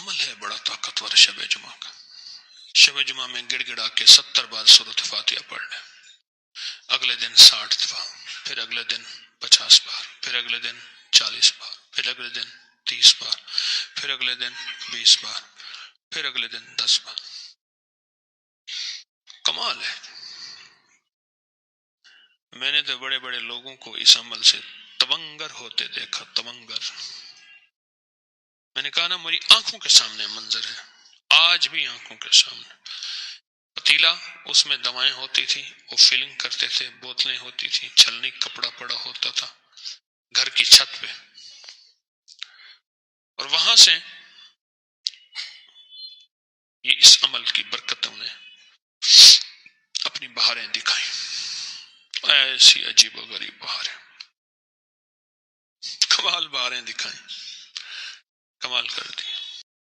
عمل ہے بڑا طاقتور شب جمعہ کا. شب جمعہ میں گڑ گڑا کے 70 بار سورۃ فاتحہ پڑھ لیں، اگلے دن 60 دفعہ، پھر اگلے دن 50 بار، پھر اگلے دن 40 بار، پھر اگلے دن 30 بار، پھر اگلے دن 20 بار، پھر اگلے دن 10 بار. کمال ہے. میں نے تو بڑے بڑے لوگوں کو اس عمل سے تونگر ہوتے دیکھا. تونگر، میں نے کہا نا میری آنکھوں کے سامنے منظر ہے، آج بھی آنکھوں کے سامنے. پتیلا، اس میں دوائیں ہوتی تھی، وہ فلنگ کرتے تھے، بوتلیں ہوتی تھی، چھلنی کپڑا پڑا ہوتا تھا گھر کی چھت پہ، اور وہاں سے یہ اس عمل کی برکتوں نے اپنی بہاریں دکھائیں. ایسی عجیب و غریب بہاریں، کمال بہاریں دکھائیں، کمال کر دی.